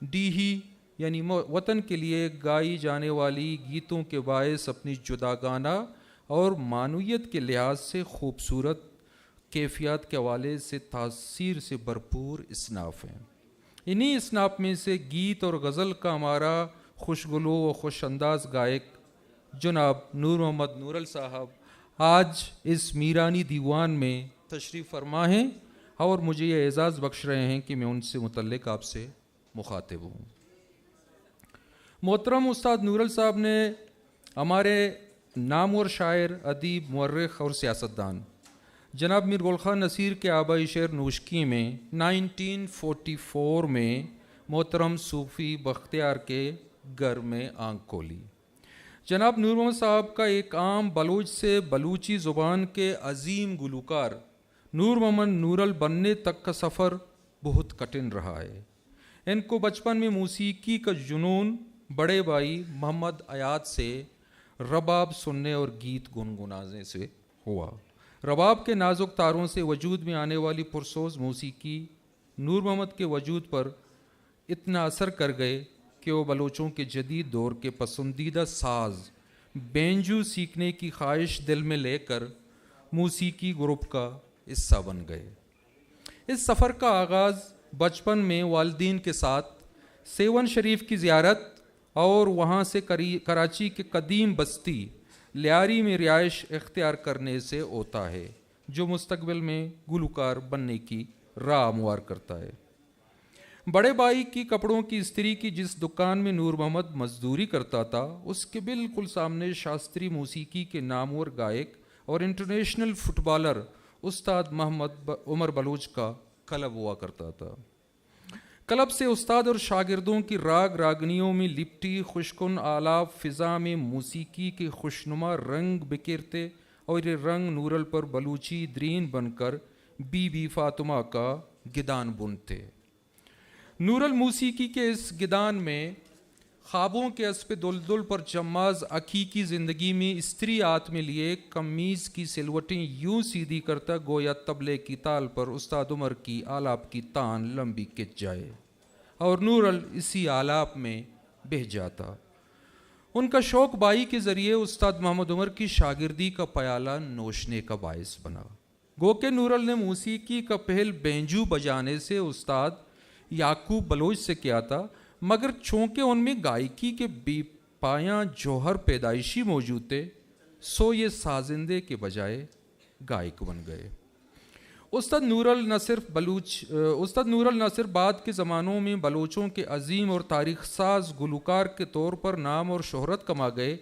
ڈیہی یعنی وطن کے لیے گائی جانے والی گیتوں کے باعث اپنی جداگانہ اور معنویت کے لحاظ سے خوبصورت کیفیات کے حوالے سے تاثیر سے بھرپور اصناف ہیں۔ انہی اصناف میں سے گیت اور غزل کا ہمارا خوشگلو و خوش انداز گائک جناب نور محمد نورل صاحب آج اس میرانی دیوان میں تشریف فرما ہیں اور مجھے یہ اعزاز بخش رہے ہیں کہ میں ان سے متعلق آپ سے مخاطب ہوں۔ محترم استاد نورل صاحب نے ہمارے نامور شاعر، ادیب، مورخ اور سیاستدان جناب میر گل خان نصیر کے آبائی شعر نوشکی میں 1944 میں محترم صوفی بختیار کے گھر میں آنکھ کھولی۔ جناب نور محمد صاحب کا ایک عام بلوچ سے بلوچی زبان کے عظیم گلوکار نور محمد نورل بننے تک کا سفر بہت کٹھن رہا ہے۔ ان کو بچپن میں موسیقی کا جنون بڑے بھائی محمد ایاد سے رباب سننے اور گیت گنگنانے سے ہوا۔ رباب کے نازک تاروں سے وجود میں آنے والی پرسوز موسیقی نور محمد کے وجود پر اتنا اثر کر گئے کہ وہ بلوچوں کے جدید دور کے پسندیدہ ساز بینجو سیکھنے کی خواہش دل میں لے کر موسیقی گروپ کا حصہ بن گئے۔ اس سفر کا آغاز بچپن میں والدین کے ساتھ سیون شریف کی زیارت اور وہاں سے کراچی کے قدیم بستی لیاری میں رہائش اختیار کرنے سے ہوتا ہے، جو مستقبل میں گلوکار بننے کی راہ ہموار کرتا ہے۔ بڑے بھائی کی کپڑوں کی استری کی جس دکان میں نور محمد مزدوری کرتا تھا، اس کے بالکل سامنے شاستری موسیقی کے نامور گائک اور انٹرنیشنل فٹ بالر استاد محمد عمر بلوچ کا کلب ہوا کرتا تھا۔ کلب سے استاد اور شاگردوں کی راگ راگنیوں میں لپٹی خوشکن آلاپ فضا میں موسیقی کے خوشنما رنگ بکھیرتے اور یہ رنگ نورل پر بلوچی درین بن کر بی بی فاطمہ کا گدان بنتے۔ نورل موسیقی کے اس گدان میں خوابوں کے اسپِ دلدل پر جماز حقیقی زندگی میں استری ہاتھ میں لیے قمیض کی سلوٹیں یوں سیدھی کرتا گویا طبلے کی تال پر استاد عمر کی آلاپ کی تان لمبی کھچ جائے اور نورل اسی آلاپ میں بہہ جاتا۔ ان کا شوق بائی کے ذریعے استاد محمد عمر کی شاگردی کا پیالہ نوشنے کا باعث بنا۔ گو کہ نورل نے موسیقی کا پہل بینجو بجانے سے استاد یعقوب بلوچ سے کیا تھا، مگر چونکہ ان میں گائکی کے بے پایاں جوہر پیدائشی موجود تھے، سو یہ سازندے کے بجائے گائک بن گئے۔ استاد نورل نہ صرف بعد کے زمانوں میں بلوچوں کے عظیم اور تاریخ ساز گلوکار کے طور پر نام اور شہرت کما گئے،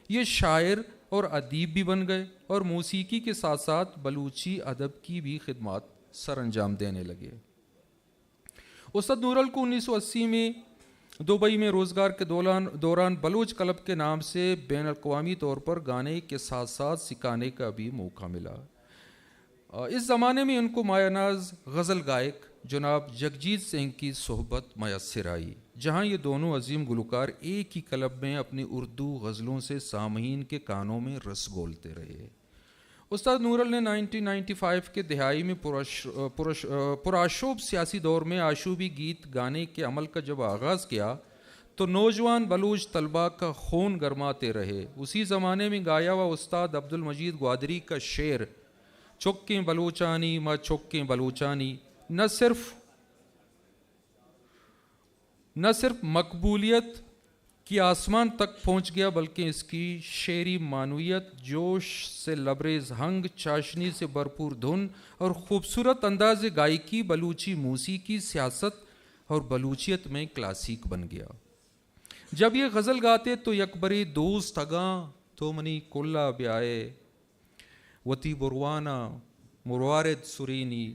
یہ شاعر اور ادیب بھی بن گئے اور موسیقی کے ساتھ ساتھ بلوچی ادب کی بھی خدمات سر انجام دینے لگے۔ استاد نورل کو 1980 میں دبئی میں روزگار کے دوران بلوچ کلب کے نام سے بین الاقوامی طور پر گانے کے ساتھ ساتھ سکھانے کا بھی موقع ملا۔ اس زمانے میں ان کو مایہ ناز غزل گائک جناب جگجیت سنگھ کی صحبت میسر آئی، جہاں یہ دونوں عظیم گلوکار ایک ہی کلب میں اپنی اردو غزلوں سے سامعین کے کانوں میں رس گھولتے رہے۔ استاد نورل نے 1995 کے دہائی میں پرآشوب سیاسی دور میں آشوبی گیت گانے کے عمل کا جب آغاز کیا تو نوجوان بلوچ طلباء کا خون گرماتے رہے۔ اسی زمانے میں گایا ہوا استاد عبد المجید گوادری کا شعر چوکیں بلوچانی ما چوکیں بلوچانی نہ صرف مقبولیت کی آسمان تک پہنچ گیا، بلکہ اس کی شعری معنویت، جوش سے لبریز ہنگ، چاشنی سے بھرپور دھن اور خوبصورت انداز گائکی بلوچی موسیقی، سیاست اور بلوچیت میں کلاسیک بن گیا۔ جب یہ غزل گاتے تو یکبری دوست اگاں تو منی کلا بیائے وتی بروانا مروارد سرینی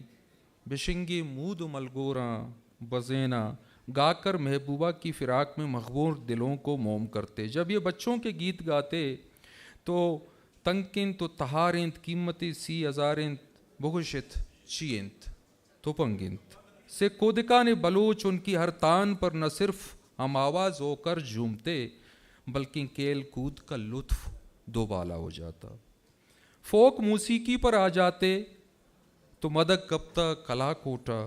بشنگی مود ملگوراں بزینا گا کر محبوبہ کی فراق میں مغبور دلوں کو موم کرتے۔ جب یہ بچوں کے گیت گاتے تو تنکن تو تہارنت قیمتی سی ہزارنت بگشت چینت تو پنگنت سے کودکان بلوچ ان کی ہر تان پر نہ صرف ہم آواز ہو کر جھومتے بلکہ کھیل کود کا لطف دوبالا ہو جاتا۔ فوک موسیقی پر آ جاتے تو مدک گپتا کلا کوٹا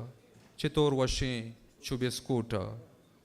چتور وشیں چبس کوٹا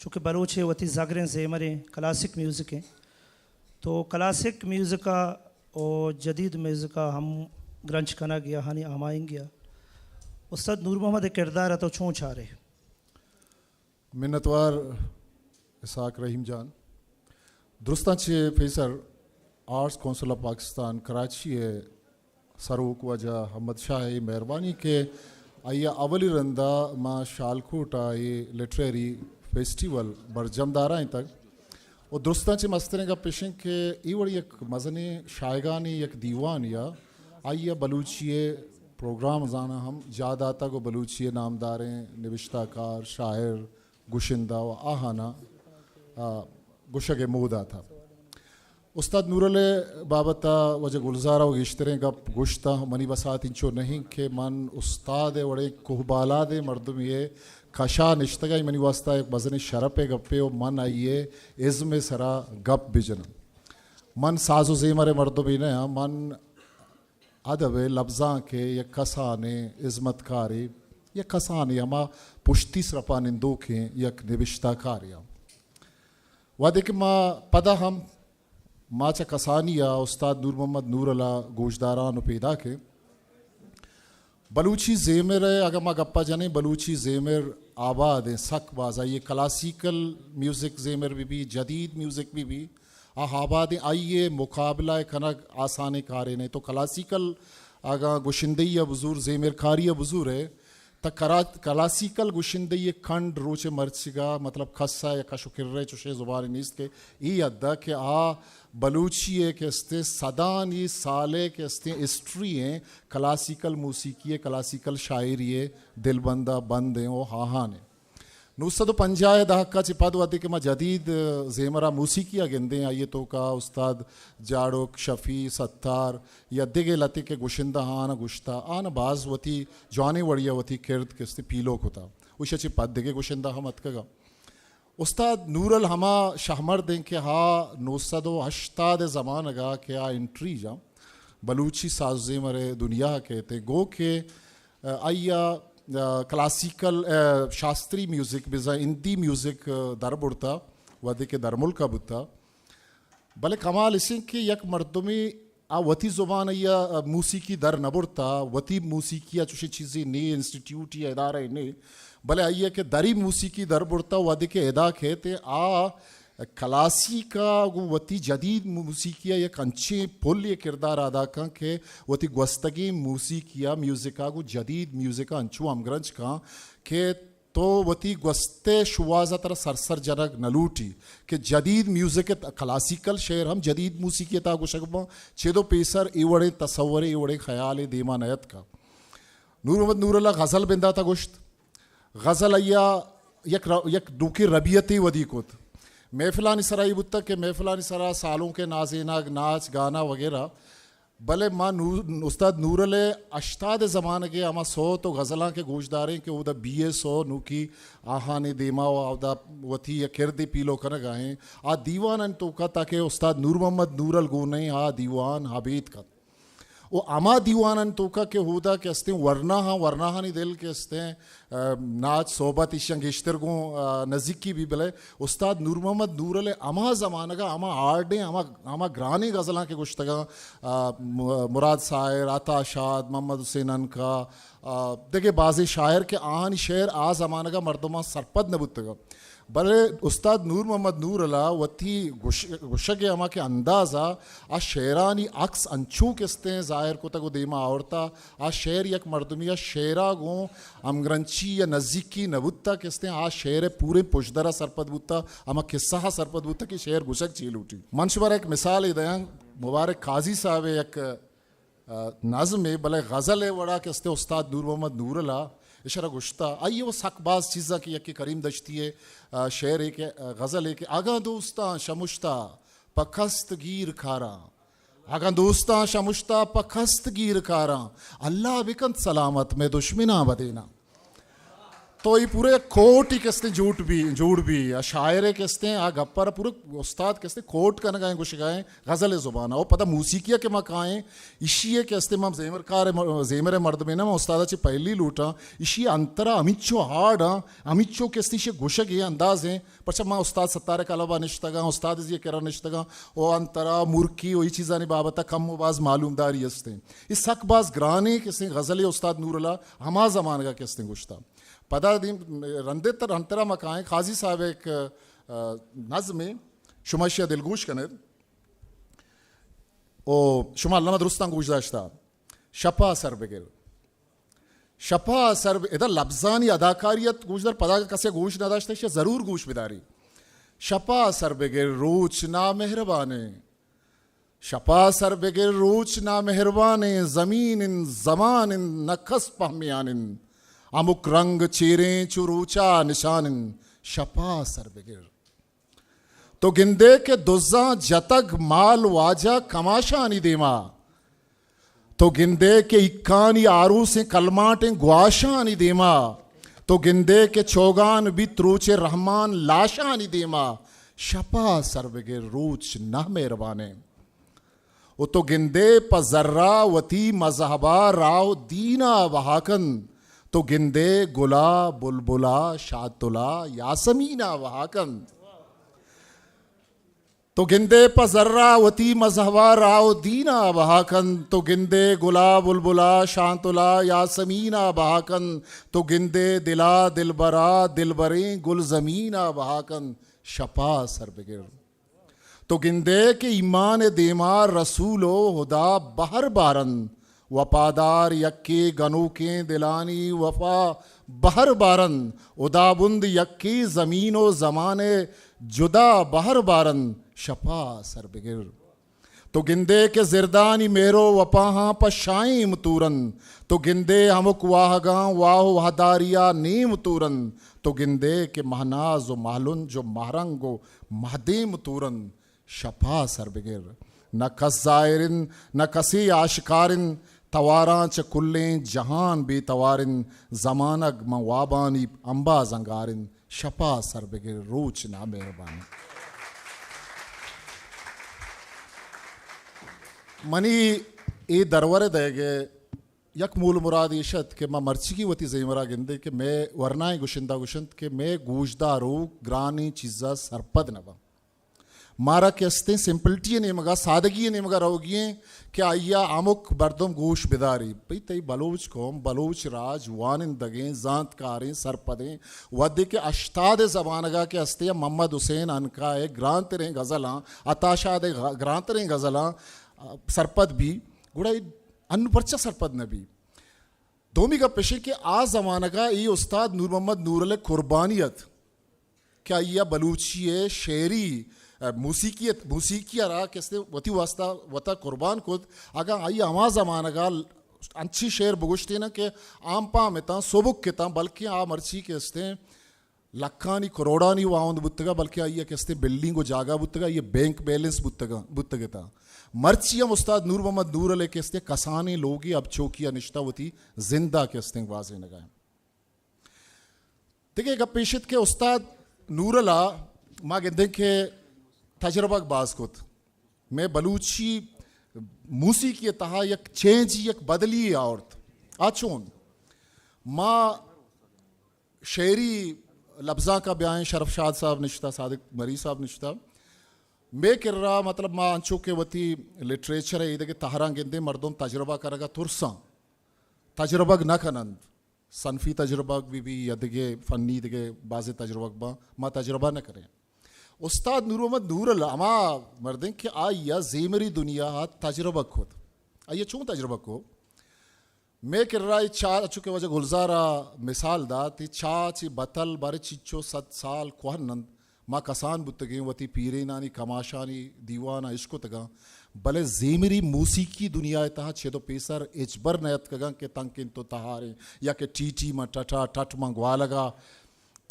چونکہ بلوچ ہے وتی زاگریں زیمریں کلاسک میوزک ہیں، تو کلاسک میوزک کا اور جدید میوزک کا ہم گرنچ کنا گیا ہانی آمائیں گیا استاد نور محمد کردار ہے تو چھوں چھا رہے منتوار اسحاق رحیم جان درستان چھ فیسر arts council of Pakistan Karachi ہے سروک وجہ حمد شاہ مہربانی کے آیا اولی رندہ ما شالکوٹ آئی لٹریری فیسٹیول برجم دارائیں تک اور درستان چھ مستریں کا پیشن کے ایوڑی ایک مزنی شائگانی ایک دیوان یا آیا بلوچیے پروگرام زانا ہم جاداتا کو بلوچیے نامداریں نوشتہ کار شاعر گوشندہ و آہانا گوشگ مودا تھا استاد نورل بابتا وجہ گلزارہ و گشتریں کا گوشتہ منی بسات انچو نہیں کہ من استاد وڑے کوہبالا دے مردم یہ کشا نشتگائی منی واسطہ ایک بزن شرپ گپے و من آئیے عزم سرا گپ بجن من ساز و زیمر مردم ہی نہیں من ادب لفظاں کے یک کسانے عظمت کاری یک کسانے اما پشتی سرپا نندو کے یک نوشتہ کاریا وعدے کہ ما پدا ہم ما چا کسانیا استاد نور محمد نور اللہ گوشداران پیدا کے بلوچی زیمر ہے اگر ما گپا جانے بلوچی زیمر آباد ہیں سک بازا یہ کلاسیکل میوزک زیمر بھی جدید میوزک بھی آباد ہیں آئیے مقابلہ کنگ آسانے کارے نے تو کلاسیکل آگاہ گوشندی بزور زیمر کاری بزور ہے تا کلاسیکل گوشندی کھنڈ روچے مرچگا مطلب کھسا یا کشو کرے چوشے زبان نیست کے ای ادھا کہ بلوچی ہے کہ استے صدانی سالے کے استے اسٹری ہیں کلاسیکل موسیقی ہے کلاسیکل شاعری ہے دل بندہ بند ہیں وہ ہاں نے 950 دہکا چپاد ہوتے کہ میں جدید زیمرہ موسیقی گندیں آئیے تو کا استاد جاڑوک شفیع ستار یا دگے لتے کے گوشندہ آنا گوشتا آنا باز وتی جوانے وڑیا وتی کرد کستے پیلوک ہوتا وشا چپاد دگے گوشندہ ہم اتکگا استاد نور الہما شہمر دیں کہ 980 زمان اگا کہ انٹری جا بلوچی ساز زیمر دنیا کہتے گو کہ آئیا کلاسیکل شاستری میوزک بزا ہندی میوزک در بڑتا ودے کے در ملکہ بتا بلے کمال اسیں کہ یک مردمی وتی زبان یا موسیقی در نبڑتا وتی موسیقی چوشی چیزیں نئے انسٹیٹیوٹ یا ادارہ نئے بلے آئیے کہ دری موسیقی در بڑتا ودے کے ادا کہتے کلاسیکا وتی جدید موسیقیا یک انچے پل یہ کردار ادا کن کہ وتی گوستگی موسیقیا میوزکا گو جدید میوزکا انچو امگرنج کن کہ تو وتی گوستے شوازہ تر سرسر جنگ نلوٹی کہ جدید میوزک کلاسیکل شعر ہم جدید موسیقی تا گو شکبا چھے دو پیسر ایوڑے تصور ایوڑے خیال دیما نیت کا نور محمد نور اللہ غزل بندہ تا گوشت غزل ایا یک ڈوکی ربیتی ودی کوت محفلانی سرائی بتا کہ محفلانی سرا سالوں کے نازینا ناچ گانا وغیرہ بلے ماں استاد نور علیہ اشتاد زمان کے اما 100 تو غزلاں کے گوشداریں کہ وہ دا BA100 نو کی آہانے دیما و دا وطی یا کردی پیلو کنگ آئیں دیوان ان تو کا تاکہ استاد نور محمد نور الگونیں دیوان حبید کا وہ اما دیوان تو کا کہ ہودا کہ استے ورنہ نہیں دل کے استے ناچ صحبت اشنگشتر کو نزدیکی بھی بلے استاد نور محمد نور علیہ اما زمانہ کا اما آرڈیں اما گرانی غزلاں کے گشتگاں مراد سائر عطا شاد محمد حسین انکا دیکھے بعضی شاعر کے آہانی شعر زمانہ کا مردمہ سرپد نبوتگا بلے استاد نور محمد نور اللہ وتی گشگ اما کے اندازہ شعرانی عکس انچو کستے ظاہر کو تک دیما آورتا شعر یک مردمی شعرہ گوں امگرنچی یا نزدیکی نبوتا کستے شعر پورے پشدرہ سرپد بوتا اما قصہ سرپد بوتا کہ شعر گشگ چیل اٹھی منشبر ایک مثال دیاں مبارک قاضی صاحب ایک نظم ہے بلے غزل ہے وڑا کستے استاد نور محمد نور اللہ اشارہ گشتہ آئیے وہ سک باز چیزہ کی یکی کریم دشتی ہے شعر ہے کہ غزل ہے کہ آگاں دوستاں شمشتہ پکست گیر کھاراں آگاں دوستاں شمشتہ پکست گیر کھاراں اللہ بکند سلامت میں دشمناں بدینا تو یہ پورے کوٹ ہی کہتے جھوٹ بھی شاعر کہتے ہیں آ گپر پورے استاد کہتے کوٹ کا نگائیں گوش گائیں غزل زبانہ وہ پتہ موسیقیہ کے مکائیں اشیے کہتے مم زیمر مرد میں نا استاد چی پہلی لوٹا اشی انترا امیچو ہارڈ امیچو کہتے شی گوشگ یہ انداز ہیں پرچہ ماں استاد ستارہ کلبہ نشتگا استاد یہ کرا نشتگا وہ انترا مرکی وہی چیزانی بابتا کم و باز معلوم داری ہستے اس حق باز گرانے کہتے غزل استاد نور اللہ ہما زمان کا کہتے گوشتا پدا دیم رندے تر انترا مکائیں قاضی صاحب ایک نظم شماشیہ دلگوش کند او شما علامہ درستان گوش داشتا شپا سر بگر شپا سر ادھر لفظانی اداکاریت گوش در پدا کسی گوش نہ داشتا ہے ضرور گوش بداری شپا سر بگر روچ نا مہربانے شپا سر بگر روچ نا مہربانے زمین ان زمان ان نکس پہمیان ان امک رنگ چیریں چروچا نشان شپا سر بگر تو گندے کے دزاں جتگ مال واجہ کماشانی دیما تو گندے کے اکانی آرو سے کلماٹیں گواشانی دیما تو گندے کے چوگان بھی تروچ رحمان لاشانی دیما شپا سر بگر روچ نہ مہربانے وہ تو گندے پا ذرہ وتی مذہبہ راو دینا وحاکن تو گندے گلا بلبلا شاتلا یاسمینہ وحاکن تو گندے پا ذرہ وتی مذہبہ راو دینا بہاکن تو گندے گلا بلبلا شانتلا یاسمینہ بہاکن تو گندے دلا دلبرا دلبریں گل زمینہ بہاکن شپا سر بگر تو گندے کے ایمان دیمار رسول و خدا بہر بارن وفادار یکی گنو کے دلانی وفا بہر بارن ادا بند یکی زمین و زمانے جدا بہر بارن شپا سر بگر تو گندے کے زردانی میرو وپاہاں پشائیں متورن تو گندے ہمک واہگاں واہ وحداریا نیم تورن تو گندے کے مہناز و محلن جو مہرنگ و مہدیم تورن شپا سر بگر نہ کس زائرن نہ کسی عاشقارن تواراں چکلیں جہان بے توارن زمانگ موابانی امبا زنگارن شپا سر بگر روچ نہ مہربانی منی اے درور دے گے یک مول مراد ایشت کہ میں مرچی کی وتی زیمرہ گندے کہ میں ورنائیں گوشندہ گوشند کہ میں گوشدہ رو گرانی چیزہ سرپد نبا مارا کہستے سمپلٹی نہیں مگا سادگی نہیں مگا روگییں کہ آئیا آمک بردم گوش بداری بھئی تی بلوچ قوم بلوچ راج وانندگیں زانت کاریں سرپدیں ودے کے اشتاد زبانگا کے ہستے محمد حسین انکائے گرانت رہیں غزلاں اتاشاد گرانت رہیں غزلاں سرپد بھی گوڑا ان پرچہ سرپد نبی دومی کا پیشے کہ آ زمانگا ای استاد نور محمد نور علیہ قربانیت کیا یہ بلوچی ہے شعری موسیقی را کہتے وتی واسطہ وطا قربان کود اگر آئی اما زمانگا انچی شعر بگوشتے نا کہ آم پا میں تا صبح کے تا بلکہ آ مرچی کہتے لکھانی کروڑانی واؤند بتگا بلکہ آئی کہتے بلڈنگ و جاگا بتگا یہ بینک بیلنس بتگا تا مرچی ہم استاد نور محمد نور علیہ کہتے کسانے لوگی اب چوکیا نشتہ ہوتی زندہ کہتے واضح نگائیں دیکھیں گا پیشت کے استاد نور علیہ ماں گندیں کہ تجربہ باز کت میں بلوچی موسیقی تہا یک چینج یک بدلی آورت آچون ماں شعری لفظاں کا بیان شرف شاد صاحب نشتہ صادق مری صاحب نشتہ میں کر رہا مطلب ماں انچو کے وتی لٹریچر ہے یہ کہ تہران گندے مردم تجربہ کرگا ترساں تجربہ نہ کنند صنفی تجربہ بھی یدگے فنی دگے بعض تجربہ با ماں تجربہ نہ کریں استاد نور محمد نور اللہ اما مردیں کہ آئیا زیمری دنیا تجربہ کھود آئیا چون تجربہ کو میں کر رہا ہے چاہ چکے وجہ گلزارہ مثال دا تی چاہ چی بطل بارے چچو 100 سال کوہنند ماں کسان بتگیں وتی پیرینانی کماشانی دیوانا عشق تگا بلے زیمری موسیقی دنیا تہا چھے پیسر اجبر نیت کگا کہ تنکن تو تہارے یا کہ ٹی ما ٹٹا ٹٹ ما گوا لگا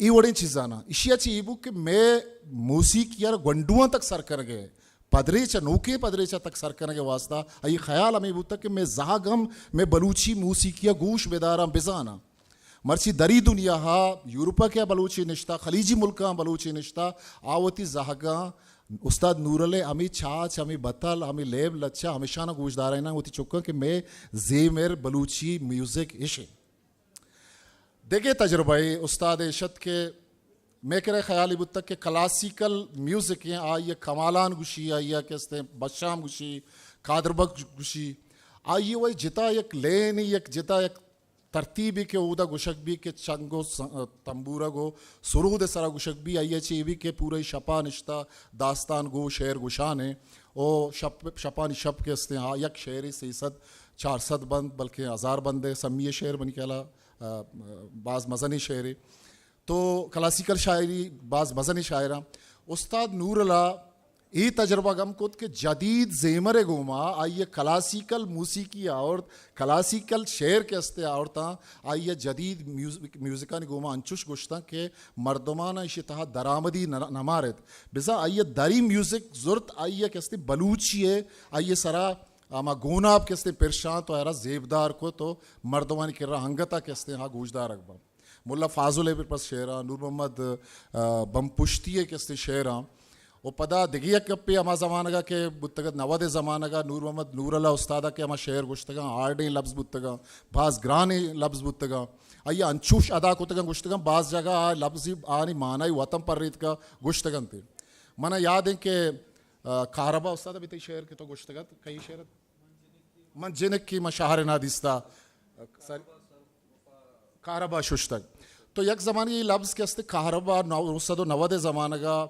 ای وڑیں چیزانا اشیا چی ایبو کہ میں موسیقی یار گنڈوان تک سر کر گئے پدریچہ نوکے پدریچہ تک سر کرنے کے واسطہ ای خیال ہمیں بوتا کہ میں زاگم میں بلوچی موسیقی گوش بیدارا بزانا مرچی دری دنیا ہا یورپا کے بلوچی نشتا خلیجی ملکاں بلوچی نشتا آوتی زہگاں استاد نورالے ہمیں چھاچ ہمیں بطل ہمیں لیب لچا ہمیشہ نہ گوش دارا نا ہوتی چکا کہ میں زیمر بلوچی میوزک عشق دیکھے تجربہ استاد عشت کے میں کرے خیالی بت تک کہ کلاسیکل میوزک ہیں آئیے کمالان گوشی آئیے کہتے ہیں بشام گوشی قادربک گوشی آئیے وہی جتا یک لین یک جتا یک ترتیبی کے اودا گوشک بھی کہ چنگو تمبورا گو سرود سرا گوشک بھی آئیے چی بھی کہ پورے شپا نشتا داستان گو شعر گوشان ہیں او شپانی شپ کے استے ہیں یک شعری 400 بند بلکہ 1000 بندے سمیہ شعر بنی کہلا بعض مزنی شعری تو کلاسیکل شاعری بعض مزنی شاعرہ استاد نور اللہ یہ تجربہ گم کت کہ جدید زیمر گوما آئیے کلاسیکل موسیقی اور کلاسیکل شعر کے استے عورتاں آئیے جدید میوزکانی گوما انچوش گوشتاں کہ مردمانہ اسی تہا درآمدی نمارت بزا آئیے دری میوزک زورت آئیے کے استے بلوچی ہے آئیے سرا اما گوناب کے استے پرشان تو ایرا زیبدار کو تو مردمانی کر رہا ہنگتا کے استے ہاں گوشدار اکبا ملا فاضل پس شعرہ نور محمد بم پشتی کے استے شعرہ وہ پدا دگیا کپی اما زمانہ گا کہ بتگت نود زمانہ گا نور محمد نور اللہ استادہ کے اما شعر گوشتگا آرڈیں لفظ بتگا بعض گرانے لفظ بتگا آئیے انچوش ادا کتگا گوشتگا بعض جگہ لفظ آنی معنی وطن پر ریت کا گوشتگا تھی منہ یاد ہے کہ کاربا استادہ بھی تی شعر کے تو گوشتگا کئی شعر منجنک کی مشاہر نادیستا کاربا ششتگ تو یک زمانے یہ لفظ کے استے کاربا 990 زمانہ گا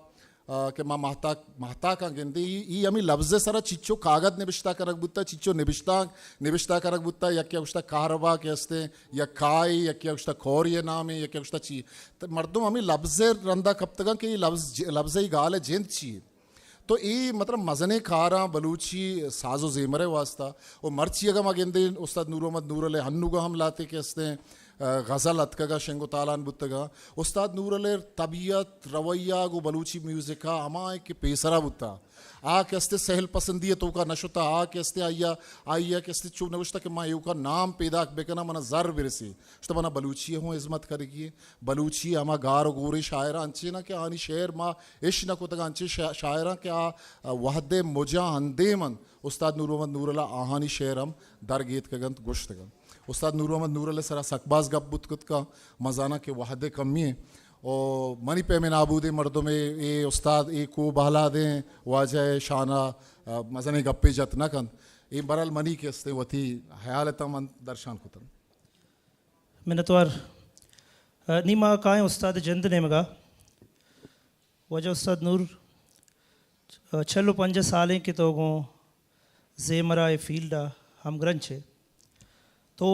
کہ ماں مہتا کا گندی یہ ہمیں لفظ سارا چچو کاغذ نبشتہ کرک بوتا چچو نبشتہ کرک بوتا یا کیا گوشتا کاربا کے استے یا کائی یا کیا گوشتا کھوری نام ہے یا کیا گوشتا چی مردم ہمیں لفظ رندہ کب تکا کہ یہ لفظ ہی گال ہے جند چی تو یہ مطلب مزنے کھاراں بلوچی ساز و زیمر واسطہ اور مرچی اگا مگندے استاد نور محمد نور علیہ ہنو گا ہم لاتے کہ استے غزل اتکگا شنگو تالان بتگا استاد نور علیہ طبیعت رویہ گو بلوچی میوزکا اما ایک پیسرا بتا آ کے استے سہل پسندی ہے تو کا نشتا آ کے استے آئیا کے استے چوب نوشتا کہ ماں یو کا نام پیدا بکنا منا زر برسی شتا منا بلوچی ہوں عظمت کرے گی بلوچی اما گار و گوری شاعرہ انچے نا کہ آنی شعر ماں عشق نہ کو تگا انچے شاعرہ کہ وحد مجا ہندے من استاد نور محمد نور اللہ آہانی شعر ہم در گیت کا گنت گوشت گا استاد نور محمد نور اللہ سرا سکباز گپ بت کت کا مزانہ کے وحد کمی ہے اور منی پہ میں نابود مردوں میں اے استاد اے کو بہلا دیں واجہ شانہ مزنے گپے جت نہ کن اے برال منی کے استے وتی حیالتا من درشان کتن منتوار نیما کائیں استاد جند نے مگا وجہ استاد نور 5 سالیں کے تو گوں زیمرہ فیلڈا ہم گرنچے تو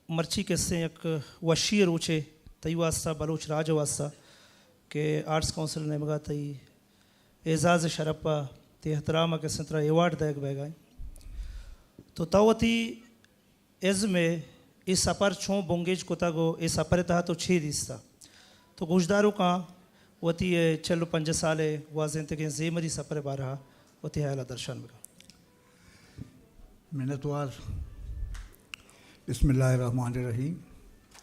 مرچی کے سے ایک وشی روچے تی واسطہ بلوچ راج واسطہ کہ آرٹس کونسل نے مگا تی اعزاز شرپا تی احترام کے سنترا ایوارڈ دیکھ بے گئے تو تاوتی از میں اس سپر چھوں بونگیج کتا گو اس سپر تہا تو 6 دیستا تو گوشداروں کا وتی 5 سالے واضح تک زیمری سپر بارہا وتی حیالہ درشان مگا منتوار بسم اللہ الرحمن الرحیم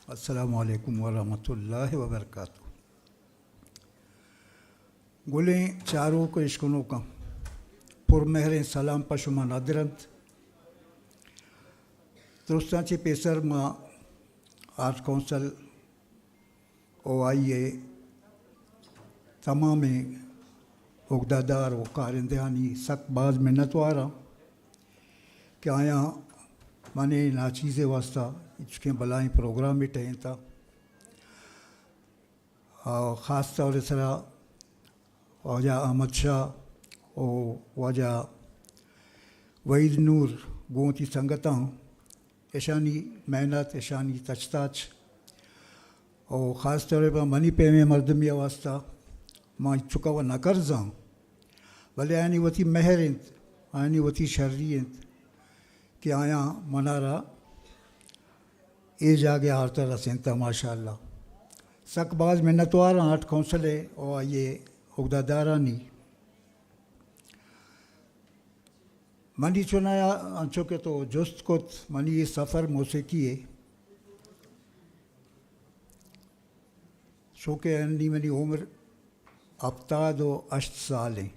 السلام علیکم ورحمۃ اللہ وبرکاتہ گلیں چاروں کو اشکنوں کا پرمہر سلام پشما نادرند درستانچی پیسر ما آرٹ کونسل او آئیے تمام عقدہ و کارندہانی سخت باز منتوارا کہ آیا مانے ناچیزے واسطہ اس کے بلائیں پروگرام بھی ٹہیں تھا خاص طور سرا واجہ احمد شاہ اور واجہ وحید نور گونتی سنگتاں ایشانی محنت ایشانی تچتاچ اور خاص طور پر منی پہ میں مردمی واسطہ ماں چکا و نہ کرزاں بھلے آئینی وتی مہر انت آئینی وتی شرری انت کہ آیا منارا اے جاگے آرتا رسینتا ماشاء اللہ سک باز منتوار آرٹ کونسل ہے اور یہ عقدہ دارانی منی چنایا انچو کے تو جست کت منی یہ سفر موسیقی ہے چونکہ انی منی عمر 78 سال ہیں.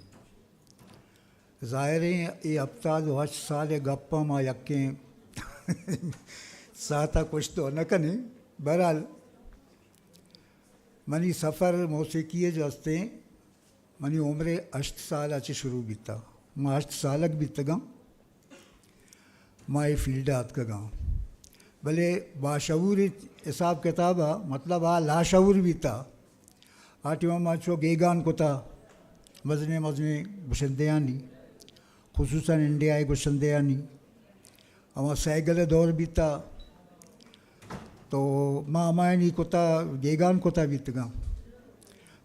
ظاہر ہے یہ 78 سال گپا ماں یقیں ساتھ کچھ تو نہ کنے. بہرحال منی سفر موسیقی جو ہستے منی عمر 8 سال اچھے شروع بیتا. ماں 8 سالک بیت گا ماں یہ فیلڈات کا گاؤں بھلے باشعور حساب کتابہ مطلب لاشعور بیتا. آٹیوں ماں چو گیگان کو تھا مزنے گشندیانی خصوصاً انڈیا گشندیانی اما سائیکل دور بیتا تو ماں امائنی کو تھا گیگان کو تھا بیت گا.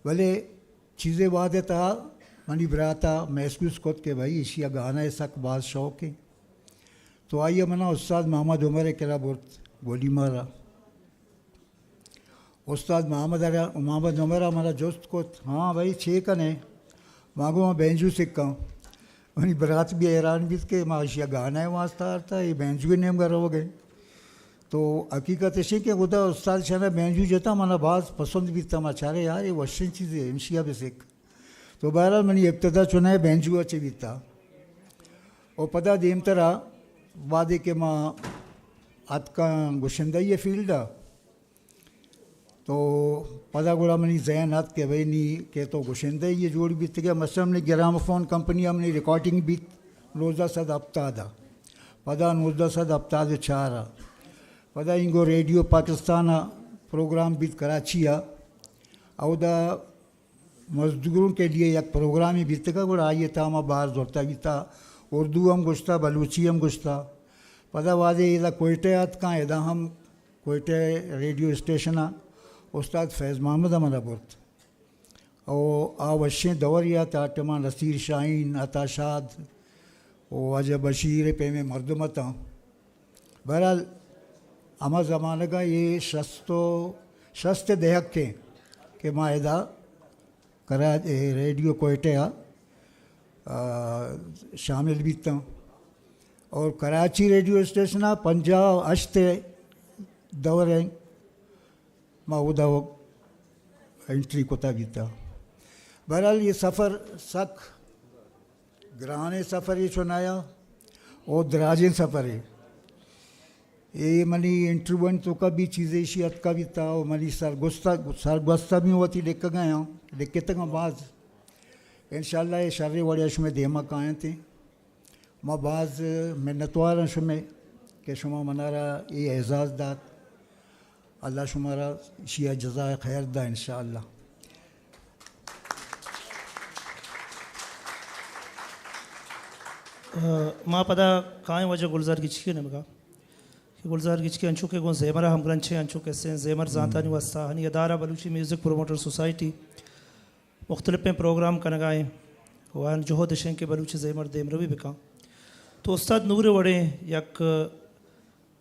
بھلے چیزیں وعدے تھا منی براتا محسوس کت کہ بھائی اشیا گانا سک بعض شوق ہے. تو آئیے منا استاد محمد عمر کرا بورت گولی مارا. استاد محمد عمر ہمارا جوست کو ہاں بھائی چھ کنے مانگو میں بینجو سکھا منی برات بھی حیران بھی کہ ماں اشیا گانا ہے واسطہ آتا ہے یہ بینجو کے نیم گھر ہو گئے. تو حقیقت ایسی کہ خدا استاد شاہ بینجو جتا مانا بعض پسند بھی تھا ماں چارے یار یہ وشن چیزیں انشیا بھی سکھ. تو بہرحال منی ابتدا چنا ہے بینجو اچھے بھی تھا اور پتہ دیم طرح وعدے کہ ماں آت کا گشندائی فیلڈا تو پتا گوڑا منی ذہن آت کہ بھائی نہیں کہ تو گشندائی یہ جوڑ بیت گیا. مثلا ہم نے گرام فون کمپنی ہم نے ریکارڈنگ بھی 1900 ہفتہ پدا 1900 ہفتہ 4 پدا انگو ریڈیو پاکستان پروگرام بھی کراچی او دا مزدوروں کے لیے یک پروگرام ہی بیت گا گوڑا آئیے تھا ہمیں باہر زورتا بھی تھا اردو ہم گشتا بلوچی ہم گشتا. پدا واضح یہ کوئٹہ آت کہاں ادا ہم کوئٹہ ریڈیو اسٹیشن استاد فیض محمد ہمارا بورت اور وشیں دور یا تھا ٹما نصیر شاہین عطا شاد او اجا بشیر پہ میں مردمتا. بہرحال ہمہ زمانہ کا یہ شست دہک کے کہ ماں ادا کرا ریڈیو کوئٹہ شامل بھی تھا اور کراچی ریڈیو اسٹیشن 58 دور ہیں ماں ادا انٹری کو بھی تھا. بہرحال یہ سفر سک گرانے سفر یہ چنایا اور دراجیں سفر ہے. یہ منی انٹروین تو کا بھی چیزیں اشیات کا بھی تھا اور منی سرگستہ بھی ہوتی لکھ گئے ہوں لکھ تک بعض انشاءاللہ یہ شر وڑیا شمیں دیما کائیں تھے ماں بعض منتوار شمیں کہ شما منارا یہ اعزاز دات اللہ شمارا شیعہ جزائے خیر دا انشاءاللہ. ماں پدا کائیں وجہ گلزار گچکی نے مگا کہ گلزار گچکی انچو کے گون زیمرہ ہم گرنچے انچو کے سین زیمر زانتانی واسطہ ہنی ادارہ بلوچی میوزک پروموٹر سوسائٹی مختلف میں پروگرام کنگائیں وان جہو دشیں کے بلوچی زیمر دیم روی بکا. تو استاد نور وڑے یک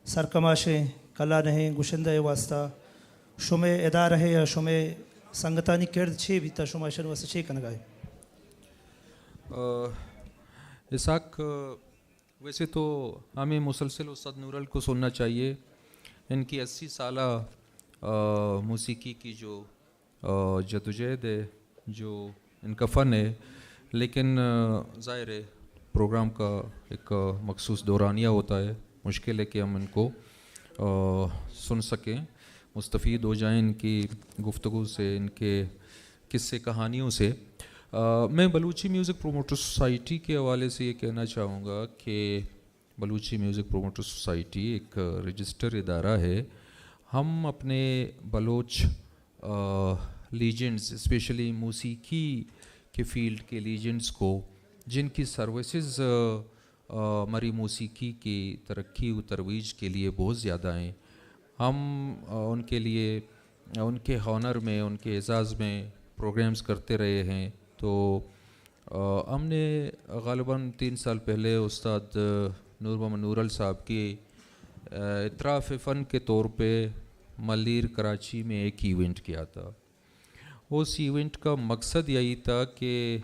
سرکماشیں کلا نہیں گشندہ واسطہ شمع ادا رہے یا شمع سنگتانی کرد چھے بھی تا شمع شنو واسطہ چھے کنگائیں. اسحاق ویسے تو ہمیں مسلسل استاد نورل کو سننا چاہیے. ان کی 80 سالہ موسیقی کی جو جدوجہد ہے جو ان کا فن ہے لیکن ظاہر ہے پروگرام کا ایک مخصوص دورانیہ ہوتا ہے. مشکل ہے کہ ہم ان کو سن سکیں مستفید ہو جائیں ان کی گفتگو سے ان کے قصے کہانیوں سے. میں بلوچی میوزک پروموٹر سوسائٹی کے حوالے سے یہ کہنا چاہوں گا کہ بلوچی میوزک پروموٹر سوسائٹی ایک رجسٹر ادارہ ہے. ہم اپنے بلوچ لیجنڈز اسپیشلی موسیقی کے فیلڈ کے لیجنڈز کو جن کی سروسز ہماری موسیقی کی ترقی و ترویج کے لیے بہت زیادہ ہیں ہم ان کے لیے ان کے ہانر میں ان کے اعزاز میں پروگرامز کرتے رہے ہیں. تو ہم نے غالباً 3 سال پہلے استاد نور محمد نورل صاحب کی اطراف فن کے طور پہ ملیر کراچی میں ایک ایونٹ کیا تھا. اس ایونٹ کا مقصد یہی تھا کہ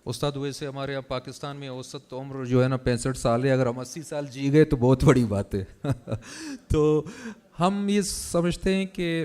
استاد ویسے ہمارے یہاں پاکستان میں اوسط عمر جو ہے نا 65 سال ہے. اگر ہم 80 سال جی گئے تو بہت بڑی بات ہے. تو ہم یہ سمجھتے ہیں کہ